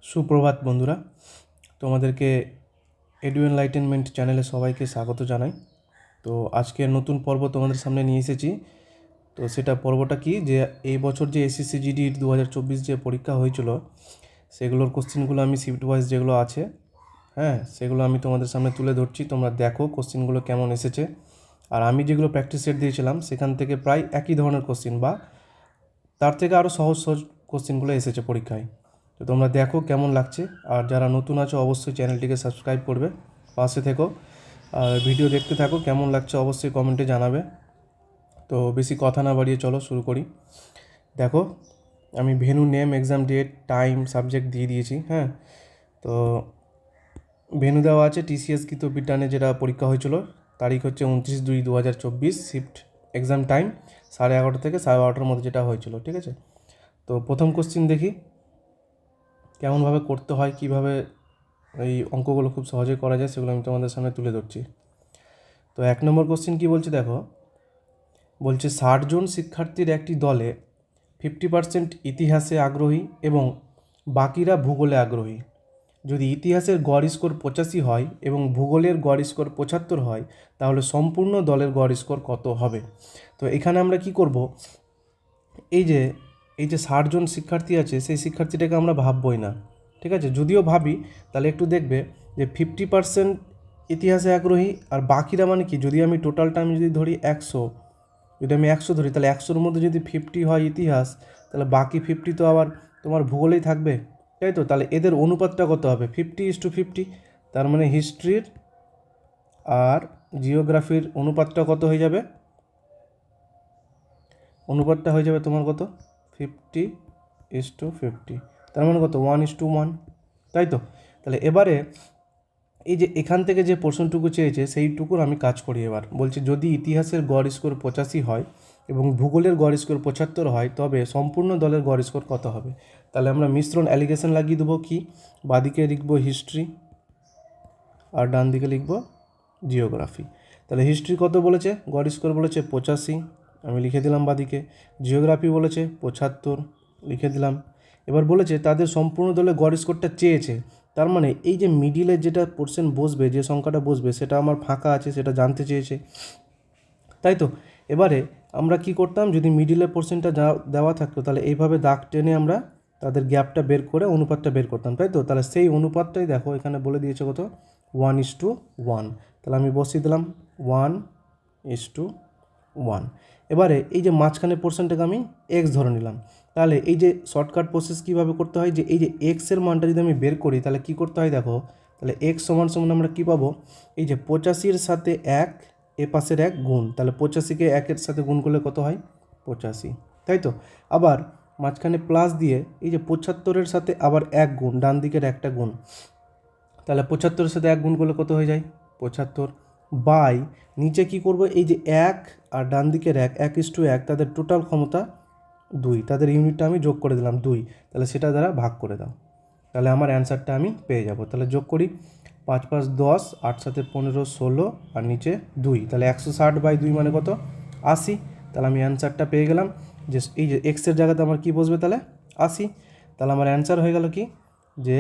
সুপ্রভাত বন্ধুরা, তোমাদেরকে এডু এনলাইটেনমেন্ট চ্যানেলে সবাইকে স্বাগত জানাই। তো আজকের নতুন পর্ব তোমাদের সামনে নিয়ে এসেছি। তো সেটা পর্বটা কি, যে এই বছর যে এসএসসি জিডির 2024 যে পরীক্ষা হয়েছিল সেগুলোর কোশ্চেনগুলো আমি শিফট ওয়াইজ যেগুলো আছে, সেগুলো আমি তোমাদের সামনে তুলে ধরছি। তোমরা দেখো কোশ্চেনগুলো কেমন এসেছে। আর আমি যেগুলো প্র্যাকটিস সেট দিয়েছিলাম সেখান থেকে প্রায় একই ধরনের কোশ্চেন বা তার থেকে আরও সহজ সহজ কোশ্চেনগুলো এসেছে পরীক্ষায়। তো তোমরা দেখো কেমন লাগছে। আর যারা নতুন আছো অবশ্যই চ্যানেলটিকে সাবস্ক্রাইব করবে, পাশে থেকো আর ভিডিও দেখতে থাকো। কেমন লাগছে অবশ্যই কমেন্টে জানাবে। তো বেশি কথা না বাড়িয়ে চলো শুরু করি। দেখো, আমি venue, name, exam date, time, subject দিয়ে দিয়েছি। তো ভেন্যু দেওয়া আছে টিসিএস গীতবিজ্ঞানে যেটা পরীক্ষা হয়েছিল, তারিখ হচ্ছে 29/2/2024, শিফট এক্সাম টাইম 11:30 থেকে 12:30 মধ্যে যেটা হয়েছিল, ঠিক আছে। তো প্রথম কোশ্চিন দেখি কেমনভাবে করতে হয়, কিভাবে এই অঙ্কগুলো খুব সহজেই করা যায়, সেগুলো আমি তোমাদের সামনে তুলে ধরছি। তো 1 নম্বর কোশ্চিন কী বলছে দেখো, বলছে 60 জন শিক্ষার্থীর একটি দলে 50% ইতিহাসে আগ্রহী এবং বাকিরা ভূগোলে আগ্রহী। যদি ইতিহাসের গড় স্কোর 85 হয় এবং ভূগোলের গড় স্কোর 75 হয়, তাহলে সম্পূর্ণ দলের গড় স্কোর কত হবে? তো এখানে আমরা কি করব, এই যে 60 জন শিক্ষার্থী আছে, সেই শিক্ষার্থীটাকে আমরা ভাববই না, ঠিক আছে। যদিও ভাবি তাহলে একটু দেখবে যে 50% ইতিহাসে আগ্রহী আর বাকিরা মানে কি, যদি আমি টোটালটা আমি যদি ধরি 100, যদি আমি 100 ধরি, তাহলে 100-র মধ্যে যদি 50 হয় ইতিহাস, তাহলে বাকি 50 তো আবার তোমার ভূগোলেই থাকবে, তাই তো। তাহলে এদের অনুপাতটা কত হবে? 50:50। তার মানে হিস্ট্রির আর জিওগ্রাফির অনুপাতটা কত হয়ে যাবে? অনুপাতটা হয়ে যাবে তোমার কত? 50:50। তার মানে কত? 1:1, তাই তো। তাহলে এবারে এই যে এখান থেকে যে পোর্শনটুকু চেয়েছে সেইটুকুর আমি কাজ করি। এবার বলছে যদি ইতিহাসের গড় স্কোর 85 হয় এবং ভূগোলের গড় স্কোর 75 হয়, তবে সম্পূর্ণ দলের গড় স্কোর কত হবে? তাহলে আমরা মিশ্রণ অ্যালিগেশন লাগিয়ে দেবো। কি, বাদিকে লিখবো হিস্ট্রি আর ডান দিকে লিখবো জিওগ্রাফি। তাহলে হিস্ট্রি কত বলেছে? গড় স্কোর বলেছে 85, আমি লিখে দিলাম বাদিকে। জিওগ্রাফি বলেছে 75, লিখে দিলাম। এবার বলেছে তাদের সম্পূর্ণ দলে গড় স্কোরটা চেয়েছে। তার মানে এই যে মিডিলে যেটা পোর্শন বসবে, যে সংখ্যাটা বসবে, সেটা আমার ফাঁকা আছে, সেটা জানতে চেয়েছে, তাই তো। এবারে আমরা কি করতাম, যদি মিডিলের পোর্শনটা দেওয়া থাকতো, তাহলে এইভাবে দাগ টেনে আমরা তাদের গ্যাপটা বের করে অনুপাতটা বের করতাম, তাই তো। তাহলে সেই অনুপাতটাই দেখো এখানে বলে দিয়েছে কত? 1:1। তাহলে আমি বসিয়ে দিলাম 1:1। এবারে এই যে মাঝখানে পোর্শনটাকে আমি এক্স ধরে নিলাম। তাহলে এই যে শর্টকাট প্রসেস কীভাবে করতে হয়, যে এই যে এক্সের মানটা যদি আমি বের করি, তাহলে কি করতে হয় দেখো। তাহলে এক্স সমান সমান আমরা কী পাবো? এই যে 85-এর সাথে 1, এ পাশের 1 গুণ, তাহলে 85-কে 1-এর সাথে গুণ করলে কত হয়? 85, তাই তো। আবার মাঝখানে প্লাস দিয়ে এই যে 75-এর সাথে আবার 1 গুণ, ডান দিকের একটা গুণ, তাহলে 75-এর সাথে 1 গুণ করলে কত হয়ে যায়? 75 বাই নিচে কি করব, এই যে 1 আর ডান দিকের 1:1, তাদের টোটাল ক্ষমতা 2, তাদের ইউনিটটা আমি যোগ করে দিলাম 2, তাহলে সেটা দ্বারা ভাগ করে দাও। তাহলে আমার অ্যান্সারটা আমি পেয়ে যাব। তাহলে যোগ করি, 5×5 10, 8×7 15 16 আর নিচে 2, তাহলে 160/2 মানে কত? 80। তাহলে আমি অ্যান্সারটা পেয়ে গেলাম, যে এই যে এক্সের জায়গাতে আমার কি বসবে তাহলে? 80। তাহলে আমার অ্যান্সার হয়ে গেল কি, যে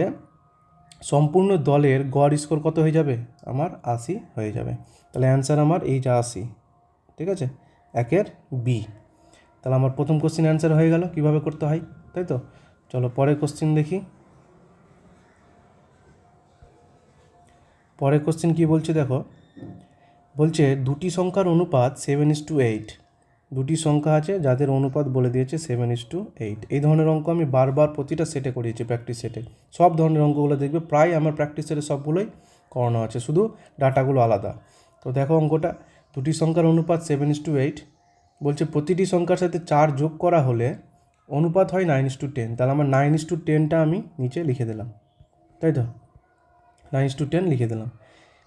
সম্পূর্ণ দলের গড় স্কোর কত হয়ে যাবে? আমার 80 হয়ে যাবে। তাহলে অ্যান্সার আমার এই যা 80, ঠিক আছে, 1-এর বি। তাহলে আমার প্রথম কোশ্চেন অ্যান্সার হয়ে গেল কীভাবে করতে হয়, তাই তো। চলো পরের কোশ্চেন দেখি। পরের কোশ্চেন কী বলছে দেখো, বলছে দুটি সংখ্যার অনুপাত 7:8। দুটি সংখ্যা আছে যাদের অনুপাত বলে দিয়েছে 7:8। এই ধরনের অঙ্ক আমি বারবার প্রতিটা সেটে করিয়েছি, প্র্যাকটিস সেটে। সব ধরনের অঙ্কগুলো দেখবে প্রায় আমার প্র্যাকটিস সেটে সবগুলোই করানো আছে, শুধু ডাটাগুলো আলাদা। তো দেখো অঙ্কটা, দুটি সংখ্যার অনুপাত 7:8। বলছে প্রতিটি সংখ্যার সাথে 4 যোগ করা হলে অনুপাত হয় 9:10। তাহলে আমার 9:10টা আমি নিচে লিখে দিলাম, তাই তো, 9:10 লিখে দিলাম।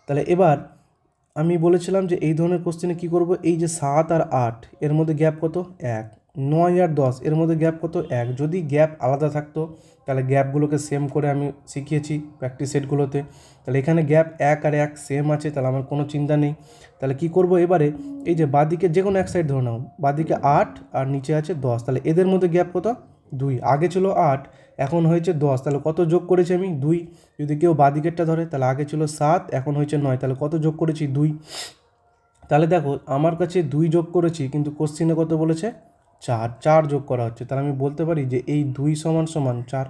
তাহলে এবার আমি বলেছিলাম যে এই ধরনের কোশ্চেনে কী করব, এই যে 7 আর 8 এর মধ্যে গ্যাপ কত? 1। 9 আর 10 এর মধ্যে গ্যাপ কত? 1। যদি গ্যাপ আলাদা থাকতো তাহলে গ্যাপগুলোকে সেম করে আমি শিখিয়েছি প্র্যাকটিস সেটগুলোতে। তাহলে এখানে গ্যাপ 1 আর 1 সেম আছে, তাহলে আমার কোনো চিন্তা নেই। তাহলে কি করব এবারে, এই যে বাদিকে যে কোনো এক সাইড ধরে নাও, বাদিকে 8 আর নিচে আছে 10, তাহলে এদের মধ্যে গ্যাপ কত? 2, আগে ছিল 8, এখন হয়েছে 10, তাহলে কত যোগ করেছি আমি? 2। যদি কেউ বাদিকেরটা ধরে তাহলে আগে ছিল 7, এখন হয়েছে 9, তাহলে কত যোগ করেছি? 2। তাহলে দেখো আমার কাছে 2 যোগ করেছি, কিন্তু কোশ্চিনে কত বলেছে? 4 যোগ করা হচ্ছে। তাহলে আমি বলতে পারি যে এই 2 সমান সমান 4।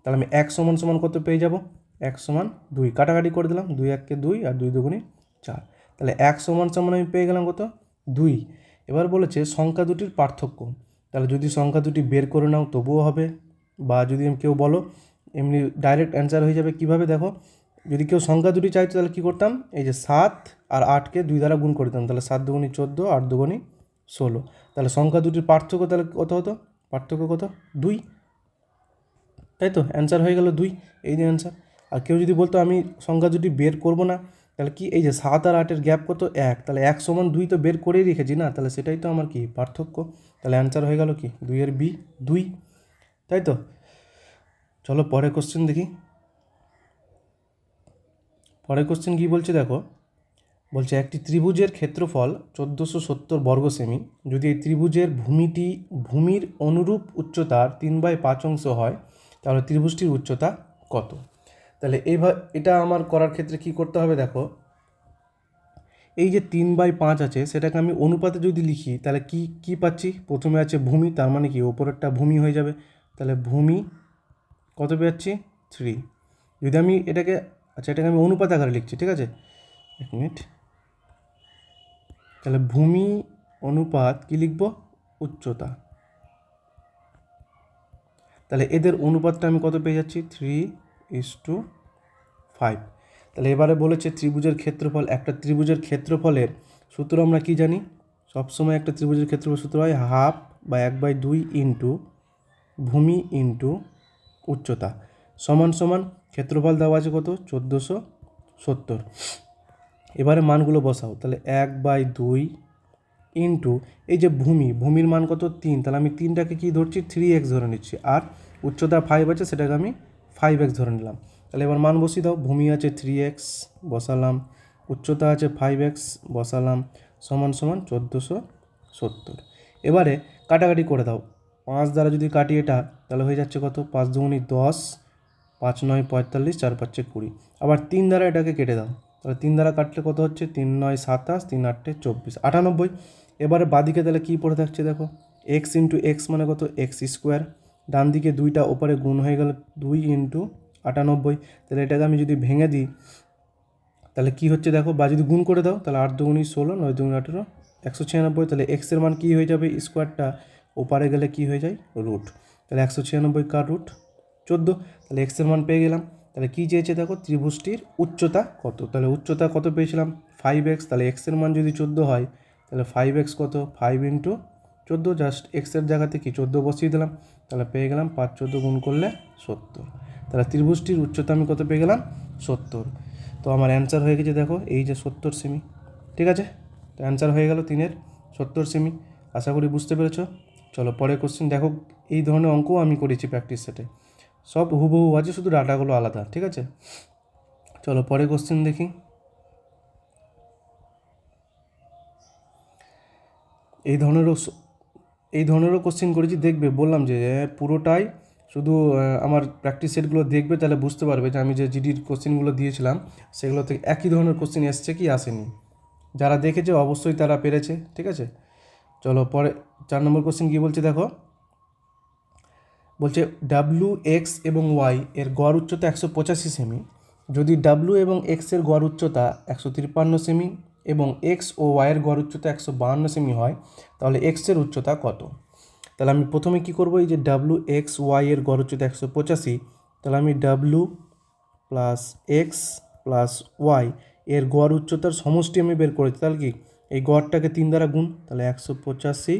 তাহলে আমি 1 সমান সমান কত পেয়ে যাব? 1 সমান 2, কাটাকাটি করে দিলাম, 2 1 2 আর 2 2 4। তাহলে 1 সমান সমান আমি পেয়ে গেলাম কত? 2। এবার বলেছে সংখ্যা দুটির পার্থক্য। তাহলে যদি সংখ্যা দুটি বের করে নাও তবুও হবে, বা যদি কেউ বলো এমনি ডাইরেক্ট অ্যান্সার হয়ে যাবে। কিভাবে দেখো, যদি কেউ সংখ্যা দুটি চাইতো তাহলে কী করতাম? এই যে 7 আর 8কে 2 দ্বারা গুণ করে দিতাম, তাহলে 7 দুগুণি 14, 8 দুগুণি 16। তাহলে সংখ্যা দুটির পার্থক্য তাহলে কত হতো? পার্থক্য কত? 2। তাই তো, অ্যান্সার হয়ে গেল 2, এই যে অ্যান্সার। আর কেউ যদি বলতো আমি সংখ্যা দুটি বের করব না, তাহলে কি, এই যে 7 আর 8-এর গ্যাপ কত? 1, তাহলে 1 সমান 2 তো বের করেই রেখেছি না, তাহলে সেটাই তো আমার কি পার্থক্য। তাহলে অ্যান্সার হয়ে গেল কি 2-এর বি, 2। তাই তো, চলো পরের কোশ্চেন দেখি। পরের কোশ্চেন কী বলছে দেখো, বলছে একটি ত্রিভুজের ক্ষেত্রফল 1470 বর্গ সেমি যদি এই ত্রিভুজের ভূমির অনুরূপ উচ্চতার 3/5 অংশ হয়, তাহলে ত্রিভুজটির উচ্চতা কত? তাহলে এটা আমার করার ক্ষেত্রে কি করতে হবে দেখো, এই যে 3/5 আছে সেটাকে আমি অনুপাতে যদি লিখি তাহলে কি পাচ্ছি? প্রথমে আছে ভূমি, তার মানে কি ওপরেরটা ভূমি হয়ে যাবে, তাহলে ভূমি কত পেয়েছি? 3। যদি আমি এটাকে, আচ্ছা এটাকে আমি অনুপাত আকারে লিখছি, ঠিক আছে, 1 মিনিট। তাহলে ভূমি অনুপাত কি লিখব? উচ্চতা। তাহলে এদের অনুপাতটা আমি কত পেয়ে যাচ্ছি? 3:5। তাহলে এবারে বলেছে ত্রিভুজের ক্ষেত্রফল। একটা ত্রিভুজের ক্ষেত্রফলের সূত্র আমরা কি জানি? সবসময় একটা ত্রিভুজের ক্ষেত্রফল সূত্র হয় 1/2 বা 1/2 ইন্টু ভূমি ইন্টু উচ্চতা সমান সমান ক্ষেত্রফল দেওয়া আছে কত? 1470। এবারে মানগুলো বসাও, তাহলে 1/2 ইন্টু এই যে ভূমির মান কত? 3, তাহলে আমি 3টাকে কি ধরছি? 3x ধরে নিচ্ছি, আর উচ্চতা 5 আছে সেটাকে আমি 5x ধরে নিলাম। তাহলে এবার মান বসিয়ে দাও, ভূমি আছে 3x বসালাম, উচ্চতা আছে 5x বসালাম, সমান সমান 1470। এবারে কাটাকাটি করে দাও, 5 দ্বারা যদি কাটি এটা তাহলে হয়ে যাচ্ছে কত? 5 দুগুণি 10, 5 9 45, 4 5 20। আবার 3 দ্বারা এটাকে কেটে দাও, তাহলে 3 দ্বারা কাটলে কত হচ্ছে? 3 9 27, 3 8 24, 98। এবারে বাদিকে তাহলে কী পড়ে থাকছে দেখো, এক্স ইন্টু এক্স মানে কত? X square. ডান দিকে 2টা ওপরে গুণ হয়ে গেল, 2 ইন্টু 98। তাহলে এটাকে আমি যদি ভেঙে দিই তাহলে কি হচ্ছে দেখো, বা যদি গুণ করে দাও তাহলে 8 দুগুণি 16, 9 দুগুণি 18, 196। তাহলে এক্সের মান কী হয়ে যাবে? স্কোয়ারটা ওপারে গেলে কি হয়ে যায়? রুট। তাহলে 196 কার রুট 14। তাহলে এক্সের মান পেয়ে গেলাম। তাহলে কী চেয়েছে দেখো, ত্রিভুজটির উচ্চতা কত? তাহলে উচ্চতা কত পেয়েছিলাম? 5x। তাহলে এক্সের মান যদি 14 হয় তাহলে 5x কত? 5 ইন্টু 14, জাস্ট এক্সের জায়গাতে কি 14 বসিয়ে দিলাম, তাহলে পেয়ে গেলাম 5 14 গুণ করলে 70। তাহলে ত্রিভুজটির উচ্চতা আমি কত পেয়ে গেলাম? 70। তো আমার অ্যান্সার হয়ে গেছে দেখো এই যে 70 সেমি। ঠিক আছে, তো অ্যান্সার হয়ে গেল 3-এর 70 সেমি। আশা করি বুঝতে পেরেছো। চলো পরের কোশ্চেন দেখো, এই ধরনের অঙ্কও আমি করেছি প্র্যাকটিস সেটে, সব হুবহু আছে, শুধু ডাটাগুলো আলাদা। ঠিক আছে, চলো পরের কোশ্চেন দেখি। এই ধরনেরও কোশ্চেন করেছি, দেখবে বললাম যে পুরোটাই শুধু আমার প্র্যাকটিস সেটগুলো দেখবে, তাহলে বুঝতে পারবে যে আমি যে জিডির কোশ্চেনগুলো দিয়েছিলাম সেগুলো থেকে একই ধরনের কোশ্চেন এসছে কি আসেনি। যারা দেখেছে অবশ্যই তারা পেরেছে। ঠিক আছে, চলো পরে 4 নম্বর কোশ্চেন কী বলছে দেখো, বলছে ডাব্লিউ এক্স এবং ওয়াই এর গড় উচ্চতা 185 সেমি যদি ডাব্লিউ এবং এক্স এর গড় উচ্চতা 153 সেমি এবং এক্স ও ওয়াইয়ের গড় উচ্চতা 152 সেমি হয়, তাহলে এক্স এর উচ্চতা কত? তাহলে আমি প্রথমে কি করব, এই যে ডাব্লিউ এক্স ওয়াই এর গড় উচ্চতা 185, তাহলে আমি W plus X plus Y এর গড় উচ্চতার সমষ্টি আমি বের করেছি। তাহলে কি, এই গড়টাকে 3 দ্বারা গুণ, তাহলে 185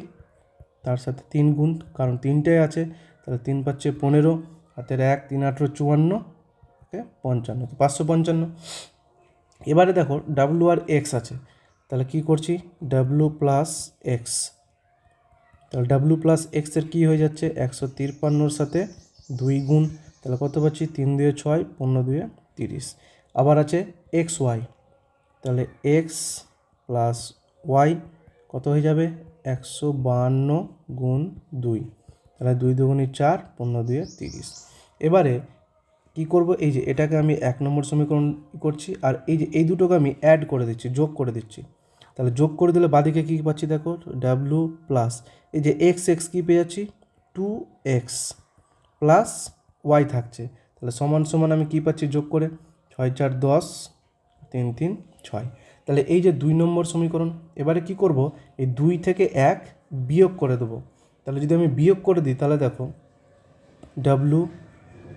তার সাথে 3 গুণ, কারণ 3টাই আছে, তাহলে 3 পাচ্ছে 15, হাতের 1 3 18 54, 55, তো 555। এবারে দেখো ডাব্লু আর এক্স আছে, তাহলে কি করছি, ডাব্লু প্লাস এক্স, তাহলে ডাব্লু প্লাস এক্সের কী হয়ে যাচ্ছে? 153 সাথে 2 গুণ, তাহলে কত পাচ্ছি? 3 2 6, 15 2 30। আবার আছে এক্স ওয়াই, তাহলে এক্স প্লাস ওয়াই কত হয়ে যাবে? 152 গুণ 2, তাহলে 2 দুগুণে 4, 15 দুয়ে 30। এবারে কি করব, এই যে এটাকে আমি 1 নম্বর সমীকরণ করছি, আর এই যে এই দুটোকে আমি অ্যাড করে দিচ্ছি, যোগ করে দিচ্ছি। তাহলে যোগ করে দিলে বাদিকে কী পাচ্ছি দেখো, ডাব্লু প্লাস এই যে এক্স এক্স কী পেয়ে যাচ্ছি, 2x প্লাস ওয়াই থাকছে। তাহলে সমান সমান আমি কী পাচ্ছি যোগ করে, 6 4 10, 3 3 6। তাহলে এই যে 2 নম্বর সমীকরণ। এবারে কি করব, এই 2 থেকে 1 বিয়োগ করে দেবো। তাহলে যদি আমি বিয়োগ করে দিই তাহলে দেখো W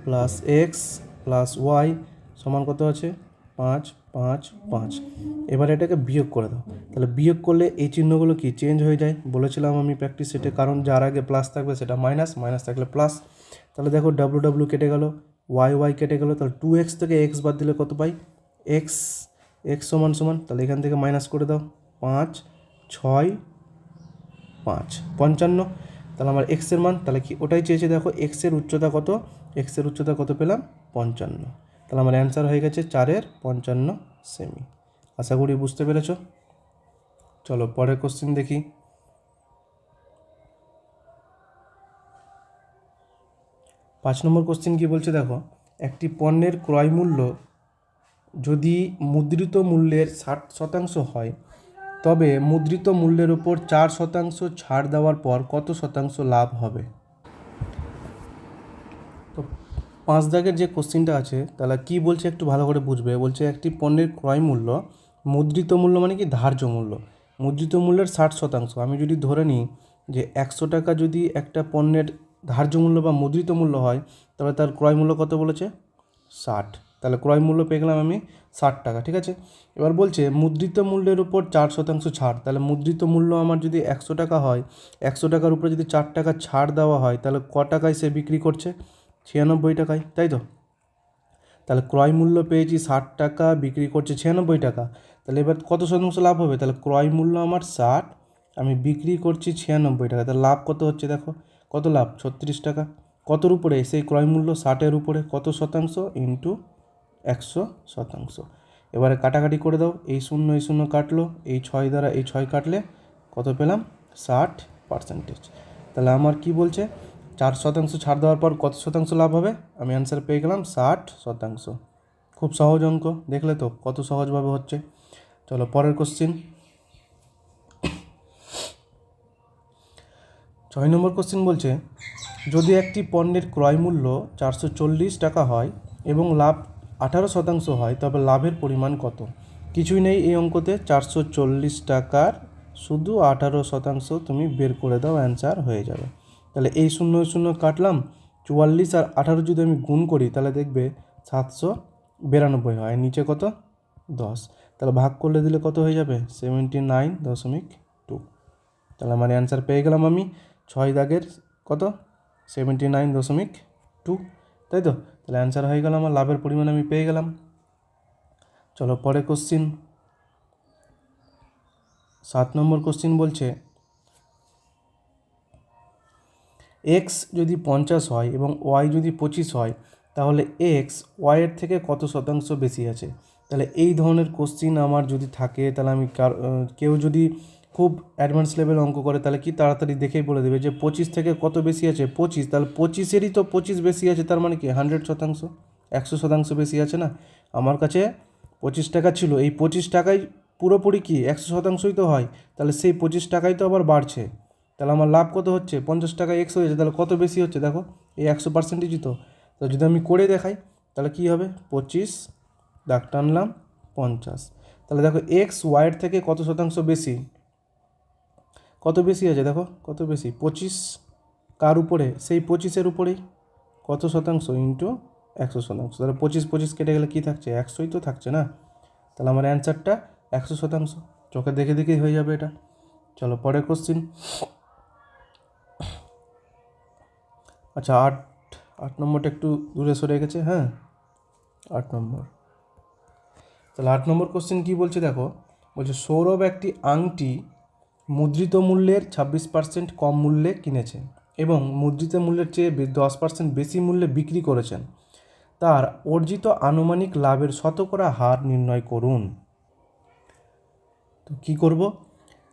plus X plus Y সমান কত আছে, 5 5 5। এবার এটাকে বিয়োগ করে দাও। তাহলে বিয়োগ করলে এই চিহ্নগুলো কি চেঞ্জ হয়ে যায়, বলেছিলাম আমি প্র্যাকটিস সেটে, কারণ যার আগে প্লাস থাকবে সেটা মাইনাস, মাইনাস থাকলে প্লাস। তাহলে দেখো ডাব্লু ডাব্লু কেটে গেল, ওয়াই ওয়াই কেটে গেল, তাহলে 2x থেকে x বাদ দিলে কত পাই, এক্স এক্স সমান সমান, তাহলে এখান থেকে মাইনাস করে দাও, 5 6 5 55। তাহলে আমার এক্সের মান, তাহলে কি ওটাই চেয়েছে দেখো, এক্সের উচ্চতা কত, এক্সের উচ্চতা কত পেলাম, 55। তাহলে আমার অ্যান্সার হয়ে গেছে 4 55 সেমি। আশা করি বুঝতে পেরেছ। চলো পরের কোশ্চেন দেখি। 5 নম্বর কোশ্চেন কি বলছে দেখো, একটি পণ্যের ক্রয় মূল্য যদি মুদ্রিত মূল্যের 60% হয়, তবে মুদ্রিত মূল্যের উপর 4% ছাড় দেওয়ার পর কত শতাংশ লাভ হবে। তো 5 দাগের যে কোশ্চেনটা আছে, তাহলে কি বলছে একটু ভালো করে বুঝবে। বলছে একটি পণ্যের ক্রয় মূল্য, মুদ্রিত মূল্য মানে কি ধার্য মূল্য, মুদ্রিত মূল্যের 60%। আমি যদি ধরে নিই যে 100 টাকা যদি একটা পণ্যের ধার্য মূল্য বা মুদ্রিত মূল্য হয়, তবে তার ক্রয় মূল্য কত বলেছে, 60। তাহলে ক্রয় মূল্য পেয়ে গেলাম আমি 60 টাকা, ঠিক আছে। এবার বলছে মুদ্রিত মূল্যের উপর 4% ছাড়। তাহলে মুদ্রিত মূল্য আমার যদি 100 টাকা হয়, 100 টাকার উপরে যদি 4 টাকা ছাড় দেওয়া হয়, তাহলে ক টাকায় সে বিক্রি করছে, 96 টাকায়, তাই তো। তাহলে ক্রয় মূল্য পেয়েছি 60 টাকা, বিক্রি করছে 96 টাকা। তাহলে এবার কত শতাংশ লাভ হবে, তাহলে ক্রয় মূল্য আমার 60, আমি বিক্রি করছি 96 টাকা, তাহলে লাভ কত হচ্ছে দেখো, কত লাভ, 36 টাকা। কতর উপরে, সেই ক্রয় মূল্য 60-এর উপরে, কত শতাংশ, ইন্টু 100%। এবারে কাটাকাটি করে দাও, এই শূন্য কাটলো, এই 6 দ্বারা এই 6 কাটলে কত পেলাম, 60%। তাহলে আমার কি বলছে, 4% ছাড় দেওয়ার পর কত শতাংশ লাভ হবে, আমি অ্যান্সার পেয়ে গেলাম 60%। খুব সহজ অঙ্ক, দেখলে তো কত সহজভাবে হচ্ছে। চলো পরের কোশ্চিন। 6 নম্বর কোশ্চিন বলছে, যদি একটি পণ্যের ক্রয় মূল্য 440 টাকা হয় এবং লাভ 18% হয়, তবে লাভের পরিমাণ কত। কিছুই নেই এই অঙ্কতে, 440 টাকার শুধু 18% তুমি বের করে দাও, অ্যান্সার হয়ে যাবে। তাহলে এই শূন্য কাটলাম, 44 আর 18 যদি আমি গুণ করি তাহলে দেখবে 792 হয়, নিচে কত, 10। তাহলে ভাগ করলে দিলে কত হয়ে যাবে, 79.2। তাহলে আমার অ্যান্সার পেয়ে গেলাম আমি 6 দাগের কত, 79.2, তাই তো। তাহলে অ্যান্সার হয়ে গেল আমার, লাভের পরিমাণ আমি পেয়ে গেলাম। চলো পরে কোশ্চিন। 7 নম্বর কোশ্চিন বলছে, এক্স যদি 50 হয় এবং ওয়াই যদি 25 হয়, তাহলে এক্স ওয়াইয়ের থেকে কত শতাংশ বেশি আছে। তাহলে এই ধরনের কোশ্চিন আমার যদি থাকে, তাহলে আমি কেউ যদি খুব অ্যাডভান্স লেভেল অঙ্ক করে, তাহলে কি তাড়াতাড়ি দেখেই বলে দেবে যে 25 থেকে কত বেশি আছে, 25। তাহলে 25-এরই তো 25 বেশি আছে, তার মানে কি 100%, 100% বেশি আছে না। আমার কাছে 25 টাকা ছিল, এই 25 টাকায় পুরোপুরি কি 100%ই তো হয়, তাহলে সেই 25 টাকাই তো আবার বাড়ছে। তাহলে আমার লাভ কত হচ্ছে, 50 টাকা এক্স হয়েছে, তাহলে কত বেশি হচ্ছে দেখো, এই 100%ই তো। তো যদি আমি করে দেখাই তাহলে কি হবে, 25 দাগ টানলাম 50। তাহলে দেখো এক্স ওয়াইয়ের থেকে কত শতাংশ বেশি, কত বেশি আছে দেখো, কত বেশি, 25 কার উপরে, সেই 25-এর উপরেই, কত শতাংশ, ইন্টু 100%। তাহলে 25 কেটে গেলে কী থাকছে, 100ই তো থাকছে না। তাহলে আমার অ্যান্সারটা 100%, চোখে দেখে দেখেই হয়ে যাবে এটা। চলো পরের কোশ্চিন। আচ্ছা 8 নম্বরটা একটু দূরে সরে গেছে, হ্যাঁ 8 নম্বর। তাহলে 8 নম্বর কোশ্চেন কী বলছে দেখো, বলছে সৌরভ একটি আংটি মুদ্রিত মূল্যের 26% কম মূল্যে কিনেছে এবং মুদ্রিত মূল্যের চেয়ে 10% বেশি মূল্যে বিক্রি করেছেন। তার অর্জিত আনুমানিক লাভের শতকরা হার নির্ণয় করুন। তো কী করব,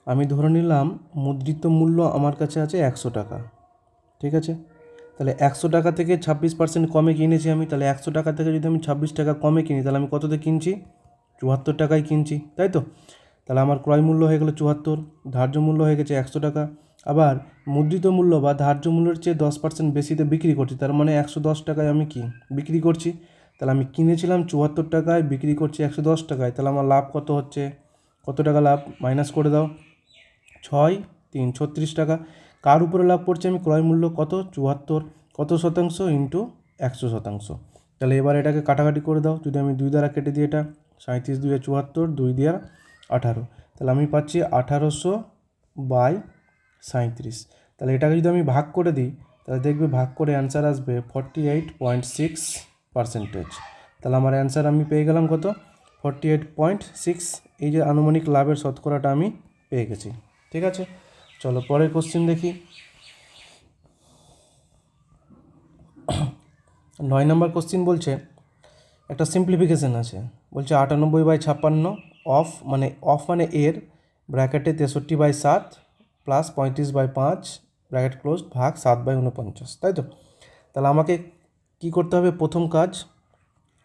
আমি ধরে নিলাম মুদ্রিত মূল্য আমার কাছে আছে 100 টাকা, ঠিক আছে, তাহলে 100 টাকা থেকে 26% কমে কিনেছি আমি, তাহলে 100 টাকা থেকে যদি আমি 26 টাকা কমে কিনি তাহলে আমি কততে কিনছি? 74 টাকায় কিনছি, তাই তো? তাহলে আমার ক্রয় মূল্য হয়ে গেলো 74, ধার্য মূল্য হয়ে গেছে 100 টাকা। আবার মুদ্রিত মূল্য বা ধার্য মূল্যের চেয়ে 10% বেশিতে বিক্রি করছি, তার মানে 110 টাকায় আমি কি বিক্রি করছি। তাহলে আমি কিনেছিলাম 74 টাকায়, বিক্রি করছি 110 টাকায়, তাহলে আমার লাভ কত হচ্ছে? কত টাকা লাভ মাইনাস করে দাও? 6 3 36 টাকা। কার উপরে লাভ পড়ছে? আমি ক্রয় মূল্য কত? 74, কত শতাংশ ইন্টু 100%। তাহলে এবার এটাকে কাটাকাটি করে দাও, যদি আমি 2 দ্বারা কেটে দিই, এটা 37 2 74, 2 দিয়ে 18, তাহলে আমি পাচ্ছি 1800/37। তাহলে এটাকে যদি আমি ভাগ করে দিই তাহলে দেখবে ভাগ করে অ্যান্সার আসবে 48.6%। তাহলে আমার অ্যান্সার আমি পেয়ে গেলাম কত? 48.6। এই যে আনুমানিক লাভের শতকরাটা আমি পেয়ে গেছি। ঠিক আছে, চলো পরের কোশ্চেন দেখি। 9 নম্বর কোশ্চেন বলছে, একটা সিম্পলিফিকেশন আছে, বলছে 98/56 অফ মানে এর ব্র্যাকেটে 63/7 প্লাস 35/5 ব্র্যাকেট ক্লোজ ভাগ 7/49, তাই তো? তাহলে আমাকে কি করতে হবে? প্রথম কাজ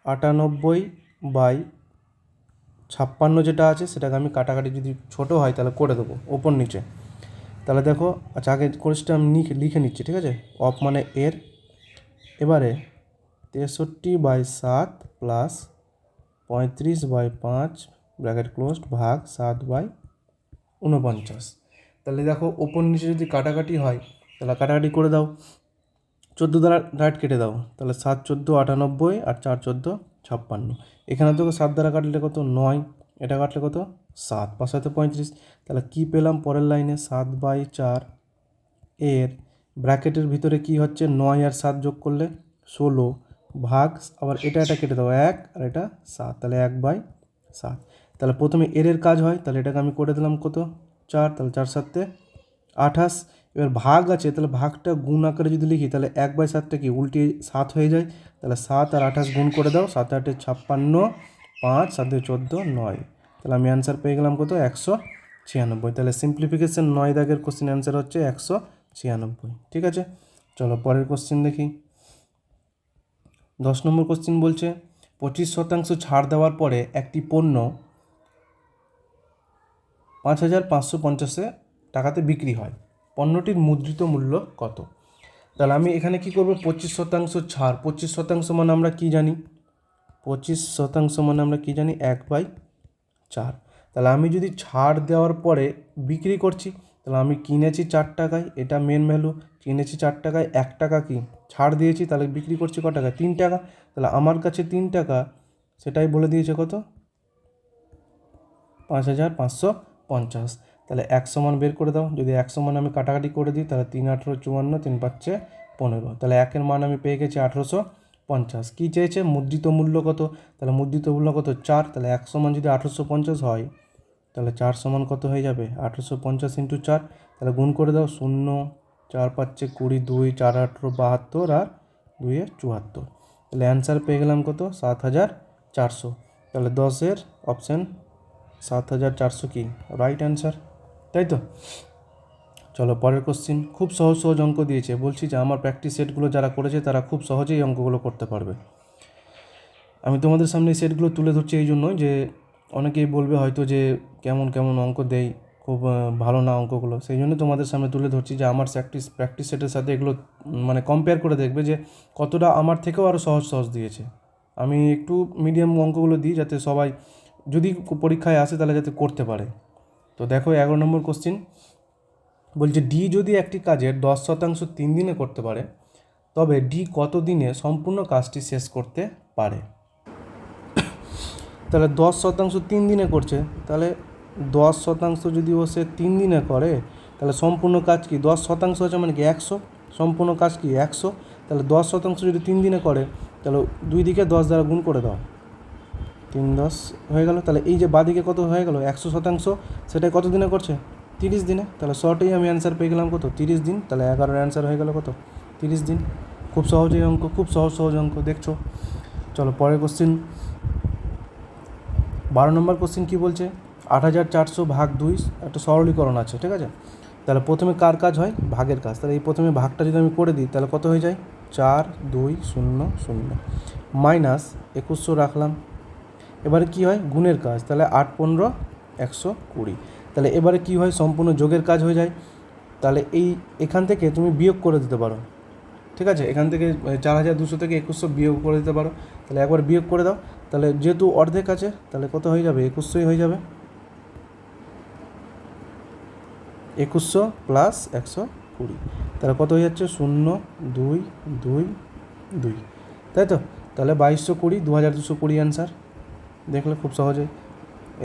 98/56 যেটা আছে সেটাকে আমি কাটাকাটি যদি ছোটো হয় তাহলে করে দেবো ওপর নিচে। তাহলে দেখো, আচ্ছা আগে কোর্সটা আমি লিখে নিচ্ছি, ঠিক আছে? অফ মানে এর, এবারে 63/7 প্লাস 35/5 ব্র্যাকেট ক্লোজড ভাগ 7/49। তাহলে দেখো ওপর নিচে যদি কাটাকাটি হয় তাহলে কাটাকাটি করে দাও, 14 দ্বারা ডাইরেক্ট কেটে দাও, তাহলে 7 14 98 আর 4 14 56। এখানে তো 7 দ্বারা কাটলে কত? 9, এটা কাটলে কত? 7, 5 7 35। তাহলে কী পেলাম পরের লাইনে? 7/4 এর ব্র্যাকেটের ভিতরে কি হচ্ছে? 9 আর 7 যোগ করলে 16 ভাগ, আবার এটা কেটে দাও 1 আর এটা 7, তাহলে 1/7। তাহলে প্রথমে এর কাজ হয়, তাহলে এটাকে আমি করে দিলাম কত? 4, তাহলে 4 7 28। এবার ভাগ আছে, তাহলে ভাগটা গুণ আকারে যদি লিখি তাহলে 1/7টা কি উল্টে 7 হয়ে যায়, তাহলে 7 আর 28 গুণ করে দাও, 7 8 56, 5 7 14 9। তাহলে আমি অ্যান্সার পেয়ে গেলাম কত? 196। তাহলে সিম্পলিফিকেশন 9 দাগের কোশ্চেন অ্যান্সার হচ্ছে 196। ঠিক আছে, চলো পরের কোশ্চেন দেখি। 10 নম্বর কোশ্চেন বলছে 25% ছাড় দেওয়ার পরে একটি পণ্য 5550 টাকাতে বিক্রি হয়, পণ্যটির মুদ্রিত মূল্য কত? তাহলে আমি এখানে কি করব? 25% ছাড়, 25% মানে আমরা কি জানি? 25% মানে আমরা কি জানি? 1/4। তাহলে আমি যদি ছাড় দেওয়ার পরে বিক্রি করছি, তাহলে আমি কিনেছি 4 টাকায়, এটা মেন ভ্যালু, কিনেছি 4 টাকায়, 1 টাকা কি ছাড় দিয়েছি, তাহলে বিক্রি করছি ক টাকা? 3 টাকা। তাহলে আমার কাছে 3 টাকা, সেটাই বলে দিয়েছে কত? 5550। তাহলে 100 মান বের করে দাও, যদি 100 মান আমি কাটাকাটি করে দিই তাহলে 3 18 54, 3 5 15, তাহলে 1-এর মান আমি পেয়ে গেছি 1850। কী চেয়েছে? মুদ্রিত মূল্য কত? তাহলে মুদ্রিত মূল্য কত? 4, তাহলে 100 মান যদি 1850 হয় তাহলে 4 সমান কত হয়ে যাবে? 1850 ইন্টু 4, তাহলে গুণ করে দাও, 0 4 5 20 2 4 18 72 আর 2 74। তাহলে অ্যান্সার পেয়ে গেলাম কত? 7400। তাহলে 10-এর অপশান 7400 কি রাইট অ্যান্সার, তাই তো? চলো পরের কোশ্চিন, খুব সহজ সহজ অঙ্ক দিয়েছে, বলছি যে আমার প্র্যাকটিস সেটগুলো যারা করেছে তারা খুব সহজেই অঙ্কগুলো করতে পারবে। আমি তোমাদের সামনে এই সেটগুলো তুলে ধরছি এই জন্যই যে অনেকেই বলবে হয়তো যে কেমন কেমন অঙ্ক দেয়, খুব ভালো না অঙ্কগুলো, সেই জন্য তোমাদের সামনে তুলে ধরছি যে আমার প্র্যাকটিস সেটের সাথে এগুলো মানে কম্পেয়ার করে দেখবে যে কতটা আমার থেকেও আরও সহজ সহজ দিয়েছে। আমি একটু মিডিয়াম অঙ্কগুলো দিই যাতে সবাই যদি পরীক্ষায় আসে তাহলে যাতে করতে পারে। তো দেখো 11 নম্বর কোশ্চিন বলছে, ডি যদি একটি কাজের 10% 3 দিনে করতে পারে তবে ডি কত দিনে সম্পূর্ণ কাজটি শেষ করতে পারে? তাহলে 10% 3 দিনে করছে, তাহলে 10% যদি ও সে 3 দিনে করে তাহলে সম্পূর্ণ কাজ কি? 10% আছে মানে কি 100, সম্পূর্ণ কাজ কি 100। তাহলে 10% যদি 3 দিনে করে তাহলে দুই দিকে 10 দ্বারা গুণ করে দাও, 3 10 হয়ে গেল। তাহলে এই যে বাদিকে কত হয়ে গেল? 100%, সেটাই কত দিনে করছে? 30 দিনে। তাহলে শর্টেই আমি অ্যান্সার পেয়ে গেলাম কত? 30 দিন। তাহলে 11-এর অ্যান্সার হয়ে গেল কত? 30 দিন। খুব সহজেই অঙ্ক, খুব সহজ অঙ্ক, দেখছো? চলো পরের কোশ্চিন 12 নম্বর কোশ্চিন কী বলছে? 8400 ভাগ 2 একটা সরলীকরণ আছে, ঠিক আছে? তাহলে প্রথমে কার কাজ হয়? ভাগের কাজ। তাহলে এই প্রথমে ভাগটা যদি আমি করে দিই তাহলে কত হয়ে যায়? 4 2 0 0 মাইনাস 2100 রাখলাম। এবারে কি হয়? গুণের কাজ। তাহলে 8 15 120। তাহলে এবারে কি হয়? সম্পূর্ণ যোগের কাজ হয়ে যায়। তাহলে এখান থেকে তুমি বিয়োগ করে দিতে পারো, ঠিক আছে? এখান থেকে 4200 থেকে 2100 বিয়োগ করে দিতে পারো। তাহলে একবার বিয়োগ করে দাও। তাহলে যেহেতু অর্ধেক আছে তাহলে কত হয়ে যাবে? 2100ই হয়ে যাবে। 2100 প্লাস 120, তাহলে কত হয়ে যাচ্ছে? 0 2 2 2, তাই তো? তাহলে 2220, 2220 অ্যান্সার। দেখলে খুব সহজে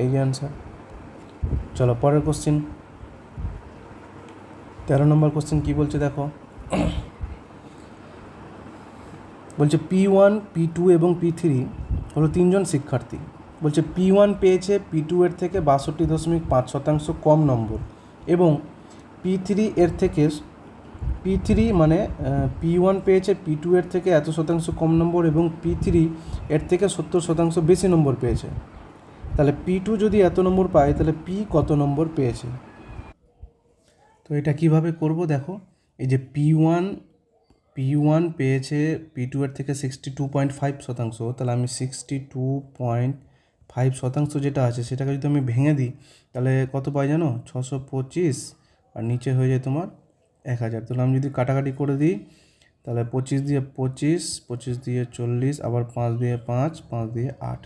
এই যে অ্যান্সার। চলো পরের কোশ্চেন, 13 নম্বর কোশ্চেন কী বলছে দেখো। বলছে P1 P2 এবং P3 হলো তিনজন শিক্ষার্থী। বলছে P1 পেয়েছে P2 এর থেকে 62.5% কম নম্বর এবং P3 এর থেকে P3 মানে P1 পেয়েছে P2 এর থেকে এত শতাংশ কম নম্বর এবং P3 এর থেকে 70% বেশি নম্বর পেয়েছে। তাহলে P2 যদি এত নম্বর পায় তাহলে P কত নম্বর পেয়েছে? তো এটা কিভাবে করব দেখো। এই যে P1 পেয়েছে P2 এর থেকে 62.5%, তাহলে আমি 62.5% যেটা আছে সেটাকে যদি আমি ভেঙে দিই তাহলে কত পাই জানো? 625, আর নিচে হয়ে যায় তোমার 1000। তাহলে আমি যদি কাটাকাটি করে দিই তাহলে 25 দিয়ে 25, 25 দিয়ে 40, আবার 5 দিয়ে 5, 5 দিয়ে 8,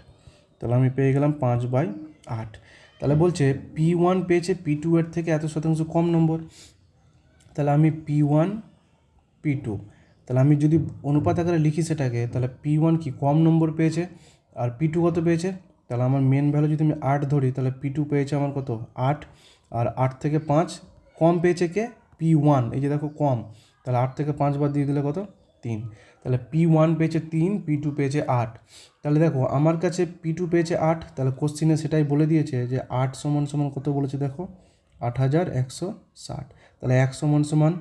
তাহলে আমি পেয়ে গেলাম 5/8। তাহলে বলছে P1 পেয়েছে P2 এর থেকে এত শতাংশ কম নম্বর। তাহলে আমি P1 P2, তাহলে আমি যদি অনুপাত আকারে লিখি সেটাকে, তাহলে P1 কি কম নম্বর পেয়েছে আর P2 কত পেয়েছে? তাহলে আমার মেন ভ্যালু যদি আমি 8 ধরি তাহলে P2 পেয়েছে আমার কত? 8, আর 8 থেকে 5 কম পেয়েছে কে? P1। এই যে দেখো কম, তাহলে 8 থেকে 5 বাদ দিয়ে দিলে কত? 3। তাহলে P1 পেয়েছে 3, P2 পেয়েছে 8। তাহলে দেখো আমার কাছে P2 পেয়েছে 8, তাহলে কোশ্চিনে সেটাই বলে দিয়েছে যে 8 সমান সমান কত বলেছে দেখো? 8160। তাহলে 1 সমান সমান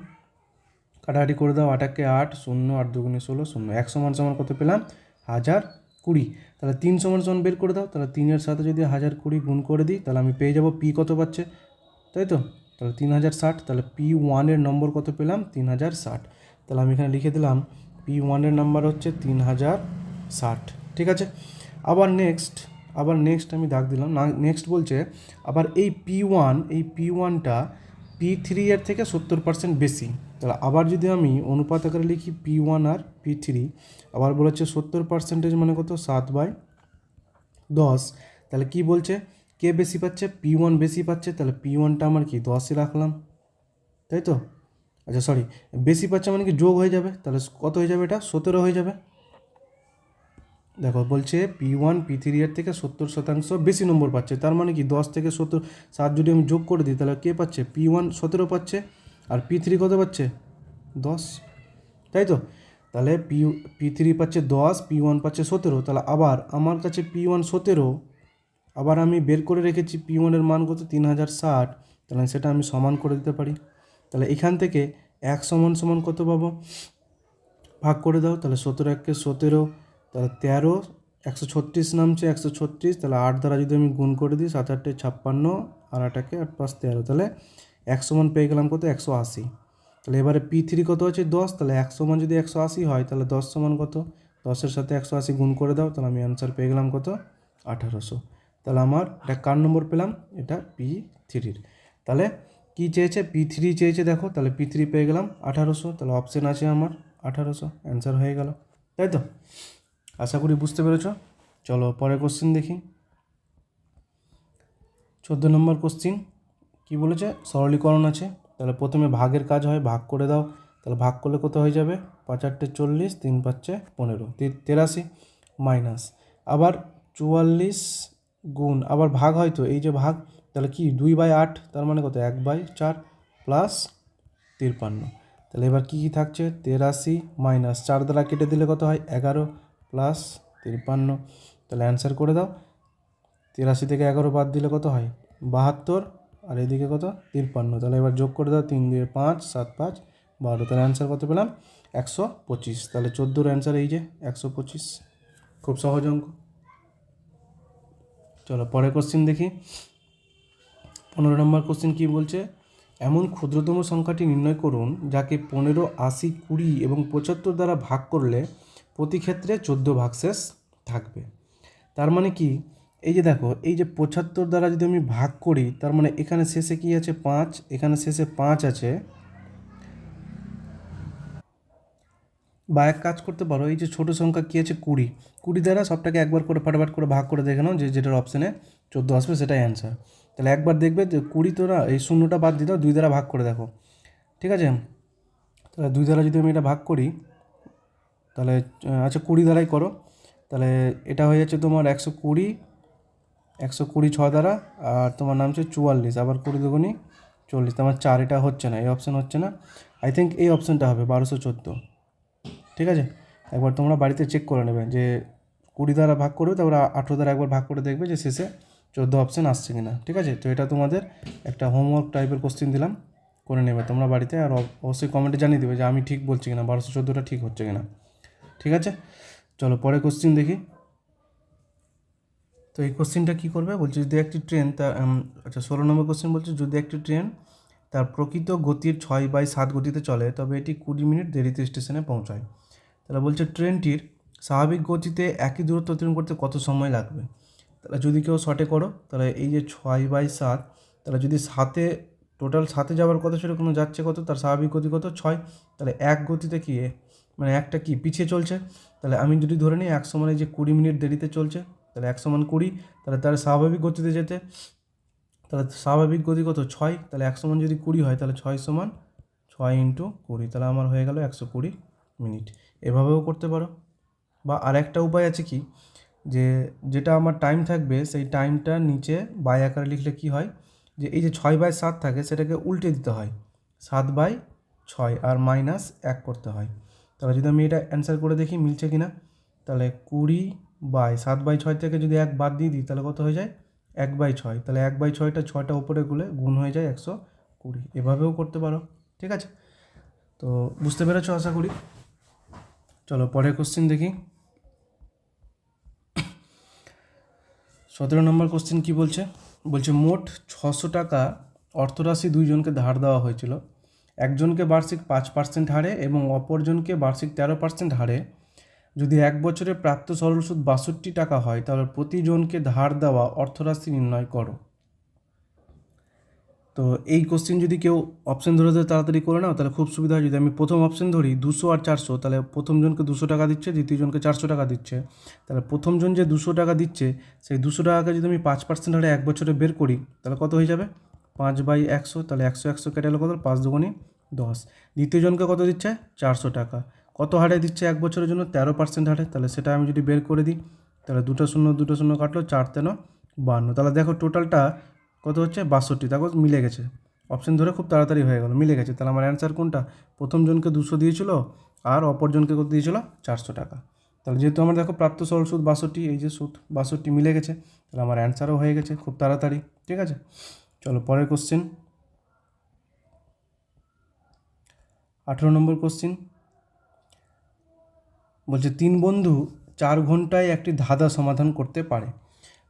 কাটাকাটি করে দাও, 8 8, 0 8 2 16, 0, 1 সমান সমান কত পেলাম? 1020। তাহলে 3 সমান সমান বের করে দাও। তাহলে 3 এর সাথে যদি 1020 গুণ করে দিই তাহলে আমি পেয়ে যাব P কত পাচ্ছে, তাই তো? তাহলে 3060। তাহলে P1 এর নম্বর কত পেলাম? 3060। তাহলে আমি এখানে লিখে দিলাম P1 এর নাম্বার হচ্ছে 3060, ঠিক আছে? আবার নেক্সট আমি দাগ দিলাম না। নেক্সট বলছে আবার এই P1টা P3 এর থেকে 70% বেশি। তাহলে আবার যদি আমি অনুপাত আকারে লিখি P1 আর P3, আবার বলেছে 70% মানে কত? 7/10। তাহলে কি বলছে? কে বেশি পাচ্ছে? P1 বেশি পাচ্ছে। তাহলে P1টা আমার কি 10ই রাখলাম, তাই তো? আচ্ছা সরি, বেশি পাচ্ছে মানে কি যোগ হয়ে যাবে, তাহলে কত হয়ে যাবে? এটা 17 হয়ে যাবে। দেখো বলছে P1 P3 এর থেকে 70% বেশি নম্বর পাচ্ছে, তার মানে কি 10 থেকে 70 7 যদি আমি যোগ করে দিই তাহলে কে পাচ্ছে? P1 17 পাচ্ছে, আর P3 কত পাচ্ছে? 10, তাই তো? তাহলে P3 পাচ্ছে 10, P1 পাচ্ছে 17। তাহলে আবার আমার কাছে P1 17, আবার আমি বের করে রেখেছি P1 এর মান কত? 3060। তাহলে সেটা আমি সমান করে দিতে পারি। তাহলে এখান থেকে 1 সমান সমান কত পাবো? ভাগ করে দাও। তাহলে 17 1 17, তাহলে 13, 136 নামছে 136। তাহলে 8 দ্বারা যদি আমি গুণ করে দিই 7 8 56, আর 8 8 5 13, তাহলে 1 সমান পেয়ে গেলাম কত? 180। তাহলে এবারে P3 কত আছে? 10। তাহলে 1 সমান যদি 180 হয় তাহলে 10 সমান কত? 10-এর সাথে 180 গুণ করে দাও, তাহলে আমি অ্যান্সার পেয়ে গেলাম কত? 1800। তাহলে আমার এটা কার নম্বর পেলাম? এটা P3-র। তাহলে কী চেয়েছে? P3 চেয়েছে দেখো। তাহলে P3 পেয়ে গেলাম 1800। তাহলে অপশান আছে আমার 1800, অ্যান্সার হয়ে গেল, তাই তো? আশা করি বুঝতে পেরেছ। চলো পরের কোশ্চেন দেখি। 14 নম্বর কোশ্চিন কী বলেছে? সরলীকরণ আছে। তাহলে প্রথমে ভাগের কাজ হয়, ভাগ করে দাও। তাহলে ভাগ করলে কত হয়ে যাবে? 5 8 40, 3 5 15, 83 মাইনাস আবার 44 গুণ আবার ভাগ হয়, তো এই যে ভাগ, তাহলে কি 2/8, তার মানে কত? 1/4 প্লাস 53। তাহলে এবার কী কী থাকছে? 83 মাইনাস 4 দ্বারা কেটে দিলে কত হয়? 11 প্লাস 53। তাহলে অ্যান্সার করে দাও। 83 থেকে 11 বাদ দিলে কত হয়? 72, আর এদিকে কত? 53। তাহলে এবার যোগ করে দাও, 3 দিয়ে 5, 7 5 12। তাহলে অ্যান্সার কত পেলাম? 125। তাহলে 14-র অ্যান্সার এই যে 125। খুব সহজ অঙ্ক। চলো পরের কোশ্চিন দেখি। 15 নম্বর কোশ্চিন কী বলছে? এমন ক্ষুদ্রতম সংখ্যাটি নির্ণয় করুন যাকে 15, 80, 20 এবং 75 দ্বারা ভাগ করলে প্রতি ক্ষেত্রে 14 ভাগশেষ থাকবে। তার মানে কি, এই যে দেখো, এই যে 75 দ্বারা যদি আমি ভাগ করি, তার মানে এখানে শেষে কি আছে 5, এখানে শেষে 5 আছে। বা এক কাজ করতে পারো, এই যে ছোটো সংখ্যা কী আছে 20, 20 দ্বারা সবটাকে একবার করে ফাটাফাট করে ভাগ করে দেখে নাও, যে যেটার অপশানে 14 আসবে সেটাই অ্যান্সার। তাহলে একবার দেখবে যে 20 তো না, এই শূন্যটা বাদ দিয়ে দাও, 2 দ্বারা ভাগ করে দেখো, ঠিক আছে? তাহলে 2 দ্বারা যদি আমি এটা ভাগ করি, তাহলে আচ্ছা 20 দ্বারাই করো, তাহলে এটা হয়ে যাচ্ছে তোমার 120, 120 6 দ্বারা, আর তোমার নাম হচ্ছে 44, আবার 20 দুগুণি 40, তোমার 4, এটা হচ্ছে না, এই অপশান হচ্ছে না। আই থিঙ্ক এই অপশানটা হবে 1214, ঠিক আছে? একবার তোমরা বাড়িতে চেক করে নেবে যে 20 দ্বারা ভাগ করবে, তারপর 18 দ্বারা একবার ভাগ করে দেখবে যে শেষে 14 অপশান আসছে কি না, ঠিক আছে? তো এটা তোমাদের একটা হোমওয়ার্ক টাইপের কোশ্চেন দিলাম, করে নেবে তোমরা বাড়িতে, আর অবশ্যই কমেন্টে জানিয়ে দেবে যে আমি ঠিক বলছি কিনা, 1214টা ঠিক হচ্ছে কিনা, ঠিক আছে? চলো পরে কোশ্চেন দেখি। তো এই কোশ্চেনটা কী করবে বলছে, যদি একটি ট্রেন তার আচ্ছা 16 নম্বর কোশ্চেন বলছে, যদি একটি ট্রেন তার প্রকৃত গতির 6/7 গতিতে চলে, তবে এটি 20 মিনিট দেরিতে স্টেশনে পৌঁছায়। তাহলে বলছে ট্রেনটির স্বাভাবিক গতিতে একই দূরত্ব অতিক্রম করতে কত সময় লাগবে। তাহলে যদি কেউ শর্টে করো, তাহলে এই যে 6/7, তাহলে যদি 7-এ টোটাল 7-এ যাওয়ার কথা ছিল, কোনো যাচ্ছে কত, তার স্বাভাবিক গতি কত 6, তাহলে এক গতিতে কি মানে একটা কি পিছিয়ে চলছে। তাহলে আমি যদি ধরে নিই 100 মানে যে 20 মিনিট দেরিতে চলছে, তাহলে 100 মান 20, তাহলে তার স্বাভাবিক গতিতে যেতে, তাহলে স্বাভাবিক গতি কত 6, তাহলে 100 মান যদি 20 হয়, তাহলে 6 সমান 6 × 20, তাহলে আমার হয়ে গেল 120 মিনিট। এভাবেও করতে পারো। বা আরেকটা উপায় আছে কি, যে যেটা আমার টাইম থাকবে সেই টাইমটা নিচে বাই আকারে লিখলে কি হয়, যে এই যে 6/7 থাকে সেটাকে উল্টে দিতে হয়, 7/6 আর -1 করতে হয়। তাহলে যদি আমি এটা অ্যান্সার করে দেখি মিলছে কি না, তাহলে 20/7/6 থেকে যদি 1 বাদ দিয়ে দিই, তাহলে কত হয়ে যায় 1/6, তাহলে 1/6টা 6টা উপরে গুলে গুণ হয়ে যায় 120। এভাবেও করতে পারো, ঠিক আছে? তো বুঝতে পেরেছো আশা করি। চলো পরের কোশ্চেন দেখি। 17 নম্বর কোশ্চেন কি বলছে, বলছে মোট 600 টাকা অর্থরাশি দুইজনকে ধার দেওয়া হয়েছিল, একজনকে বার্ষিক 5% হারে এবং অপরজনকে বার্ষিক 13% হারে। যদি 1 বছরে প্রাপ্ত সরল সুদ 62 টাকা হয়, তাহলে প্রতিজনকে ধার দেওয়া অর্থরাশি নির্ণয় করো। তো এই কোশ্চেন যদি কেউ অপশান ধরে ধরে তাড়াতাড়ি করে নাও, তাহলে খুব সুবিধা হয়। যদি আমি প্রথম অপশান ধরি 200 আর 400, তাহলে প্রথম জনকে 200 টাকা দিচ্ছে, দ্বিতীয় জনকে 400 টাকা দিচ্ছে। তাহলে প্রথম জন যে 200 টাকা দিচ্ছে, সেই 200 টাকাকে যদি আমি 5% হারে 1 বছরে বের করি, তাহলে কত হয়ে যাবে 5/100, তাহলে 100 কেটে গেলে কত, 5 দুগুণে 10। দ্বিতীয় জনকে কত দিচ্ছে 400 টাকা, কত হারে দিচ্ছে 1 বছরের জন্য 13% হারে, তাহলে সেটা আমি যদি বের করে দিই, তাহলে 2 শূন্য কাটলো, 4×3 = 52। তাহলে দেখো টোটালটা কত হচ্ছে 62, দেখো মিলে গেছে, অপশন ধরে খুব তাড়াতাড়ি হয়ে গেল, মিলে গেছে। তাহলে আমার অ্যান্সার কোনটা, প্রথম জনকে 200 দিয়েছিল আর অপরজনকে কত দিয়েছিল 400 টাকা। তাহলে যেহেতু আমার দেখো প্রাপ্ত সরল সুদ 62, এই যে সুদ 62 মিলে গেছে, তাহলে আমার অ্যান্সারও হয়ে গেছে খুব তাড়াতাড়ি, ঠিক আছে? চলো পরের কোশ্চেন। 18 নম্বর কোশ্চেন বলছে 3 বন্ধু 4 ঘন্টায় একটি ধাঁধা সমাধান করতে পারে।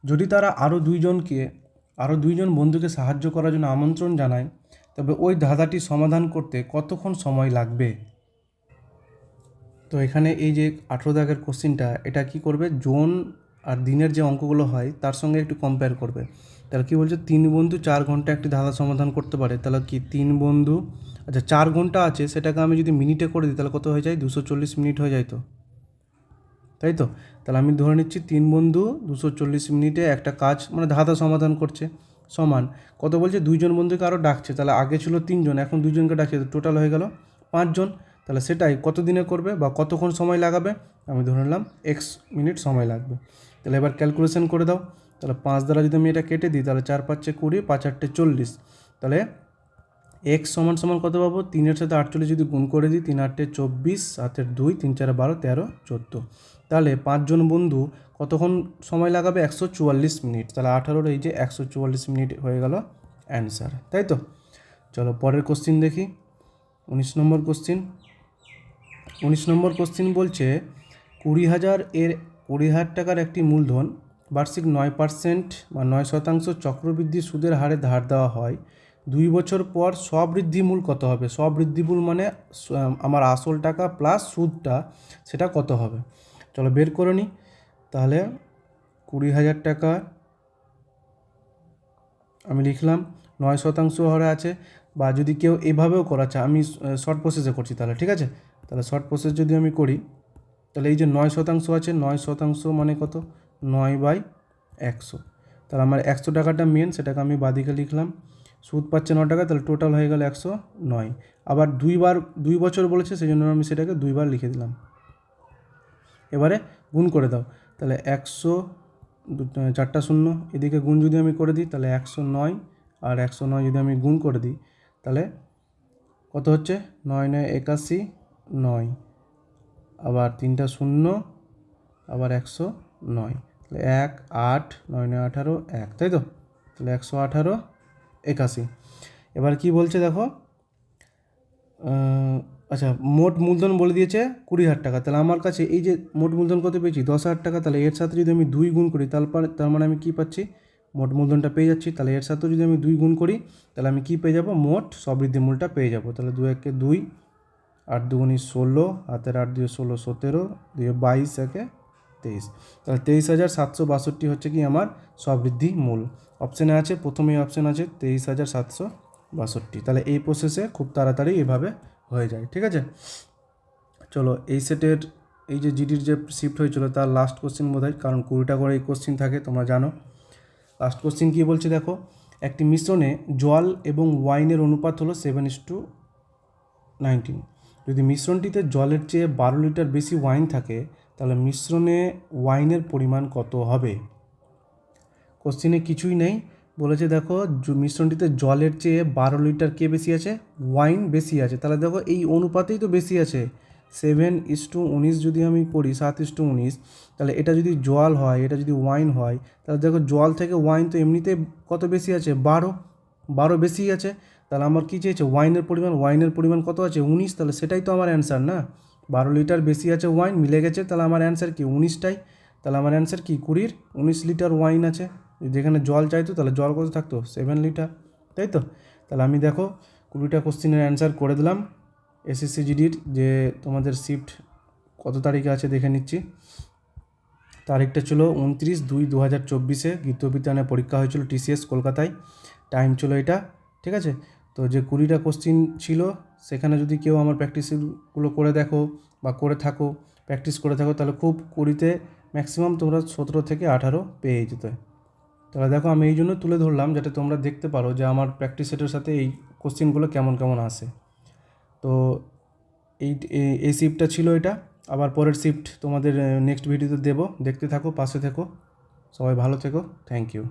যদি তারা আরও দুইজন বন্ধুকে সাহায্য করার জন্য আমন্ত্রণ জানায়, তবে ওই ধাঁধাটি সমাধান করতে কতক্ষণ সময় লাগবে। তো এখানে এই যে 18 দাগের কোশ্চেনটা, এটা কি করবে, জোন আর দিনের যে অঙ্কগুলো হয় তার সঙ্গে একটু কম্পেয়ার করবে। তাহলে কী বলছে, 3 বন্ধু 4 ঘন্টা একটি ধাঁধা সমাধান করতে পারে, তাহলে কি 3 বন্ধু, আচ্ছা 4 ঘন্টা আছে, সেটাকে আমি যদি মিনিটে করে দিই, তাহলে কত হয়ে যায় 240 মিনিট হয়ে যায়, তো তাই তো। তাহলে আমি ধরে নিচ্ছি 3 বন্ধু 240 মিনিটে একটা কাজ মানে ধাঁধা সমাধান করছে, সমান কত বলছে, 2জন বন্ধুকে আরও ডাকছে, তাহলে আগে ছিল 3 জন, এখন 2জনকে ডাকছে, টোটাল হয়ে গেল 5 জন। তাহলে সেটাই কত দিনে করবে বা কতক্ষণ সময় লাগাবে, আমি ধরে নিলাম x মিনিট সময় লাগবে। তাহলে এবার ক্যালকুলেশন করে দাও, তাহলে 5 দ্বারা যদি আমি এটা কেটে দিই, তাহলে 4×5 = 20, 5×8 = 40, তাহলে x সমান সমান কত পাবো, 3-এর সাথে 48 যদি গুণ করে দিই, 3×8 = 24, 7-এর 2, 3×4 = 12, 13, 14, তাহলে 5 জন বন্ধু কতক্ষণ সময় লাগাবে 144 মিনিট। তাহলে 18-র এই যে 144 মিনিট হয়ে গেল অ্যান্সার, তাই তো। চলো পরের কোশ্চিন দেখি। 19 নম্বর কোশ্চিন। 19 নম্বর কোশ্চিন বলছে 20,000 টাকার একটি মূলধন বার্ষিক 9% বা 9% চক্রবৃদ্ধি সুদের হারে ধার দেওয়া হয়, 2 বছর পর স্ববৃদ্ধিমূল কত হবে? স্ববৃদ্ধিমূল মানে আমার আসল টাকা প্লাস সুদটা, সেটা কত হবে? চলো বের করে নিই। তাহলে 20,000 টাকা আমি লিখলাম, 9% হারে আছে। বা যদি কেউ এভাবেও করা চায়, আমি শর্ট প্রসেসে করছি তাহলে, ঠিক আছে? তাহলে শর্ট প্রসেস যদি আমি করি, তাহলে এই যে 9% আছে, 9% মানে কত? 9/100। তাহলে আমার 100 টাকাটা মেন, সেটাকে আমি বাদিকে লিখলাম। সুদ পাচ্ছে 9 টাকা, তাহলে টোটাল হয়ে গেল 109। আবার 2 বছর বলেছে, সেই জন্য আমি সেটাকে 2 বার লিখে দিলাম। এবারে গুণ করে দাও। তাহলে 100, 4টা শূন্য, এদিকে গুণ যদি আমি করে দিই, তাহলে 109 আর 109 যদি আমি গুণ করে দিই, তাহলে কত হচ্ছে? 9 9 81, 9, আবার 3টা শূন্য, আবার 109, তাহলে 1 8 9 9 18 1, তাই তো? তাহলে 118 81। এবার কি বলছে দেখো, আচ্ছা, মোট মূলধন বলে দিয়েছে 20,000 টাকা। তাহলে আমার কাছে এই যে মোট মূলধন কত পেয়েছি? 10,000 টাকা। তাহলে এর সাথে যদি আমি 2 গুণ করি, তার মানে আমি কী পাচ্ছি? মোট মূলধনটা পেয়ে যাচ্ছি। তাহলে এর সাথেও যদি আমি 2 গুণ করি, তাহলে আমি কী পেয়ে যাব? মোট স্ববৃদ্ধি মূলটা পেয়ে যাব। তাহলে 2 একে 2, 8 দুগুণে 16, হাতের 8 দিয়ে 16 17, দিয়ে 22 একে 23। তাহলে 23,762 হচ্ছে কি আমার স্ববৃদ্ধি মূল। অপশানে আছে, প্রথমেই অপশান আছে 23,762। তাহলে এই প্রসেসে খুব তাড়াতাড়ি এভাবে হয়ে যায়, ঠিক আছে? চলো, এই সেটের এই যে জিডির যে শিফট হয়েছিল তার লাস্ট কোশ্চেন বোধ হয়, কারণ 20টা করে এই কোশ্চেন থাকে, তোমরা জানো। লাস্ট কোশ্চেন কী বলছে দেখো, একটি মিশ্রণে জল এবং ওয়াইনের অনুপাত হলো 7:19। যদি মিশ্রণটিতে জলের চেয়ে 12 লিটার বেশি ওয়াইন থাকে, তাহলে মিশ্রণে ওয়াইনের পরিমাণ কত হবে? কোশ্চেনে কিছুই নেই, বলেছে দেখো মিশ্রণটিতে জলের চেয়ে 12 লিটার কে বেশি আছে? ওয়াইন বেশি আছে। তাহলে দেখো এই অনুপাতেই তো বেশি আছে। 7:19 যদি আমি করি, 7:19, তাহলে এটা যদি জল হয়, এটা যদি ওয়াইন হয়, তাহলে দেখো জল থেকে ওয়াইন তো এমনিতে কত বেশি আছে? 12 বেশি আছে। তাহলে আমার কী চেয়েছে? ওয়াইনের পরিমাণ কত আছে? 19। তাহলে সেটাই তো আমার অ্যান্সার না? 12 লিটার বেশি আছে ওয়াইন, মিলে গেছে, তাহলে আমার অ্যান্সার কি? 19টাই। তাহলে আমার অ্যান্সার কি? 19 লিটার ওয়াইন আছে। যেখানে জল চাইতো, তাহলে জল কত থাকতো? 7 লিটার, তাই তো? তাহলে আমি দেখো 20টা কোশ্চেনের অ্যান্সার করে দিলাম। এসএসসি জিডির যে তোমাদের শিফট কত তারিখে আছে দেখে নিচ্ছি। তারিখটা ছিল 29/2/2024, গীতবিতানে পরীক্ষা হয়েছিল টিসিএস কলকাতায়। টাইম ছিল এটা, ঠিক আছে? তো যে 20টা কোশ্চিন ছিল, সেখানে যদি কেউ আমার প্র্যাকটিসগুলো করে দেখো বা প্র্যাকটিস করে থাকো, তাহলে খুব 20তে ম্যাক্সিমাম তোমরা 17 থেকে 18 পেয়ে যেতে। তাহলে দেখো আমি এই জন্য তুলে ধরলাম, যাতে তোমরা দেখতে পারো যে আমার প্র্যাকটিস সেটের সাথে এই কোশ্চিনগুলো কেমন কেমন আসে। তো এই শিফটটা ছিল এটা। আবার পরের শিফট তোমাদের নেক্সট ভিডিওতে দেবো, দেখতে থাকো, পাশে থেকো, সবাই ভালো থেকো, থ্যাংক ইউ।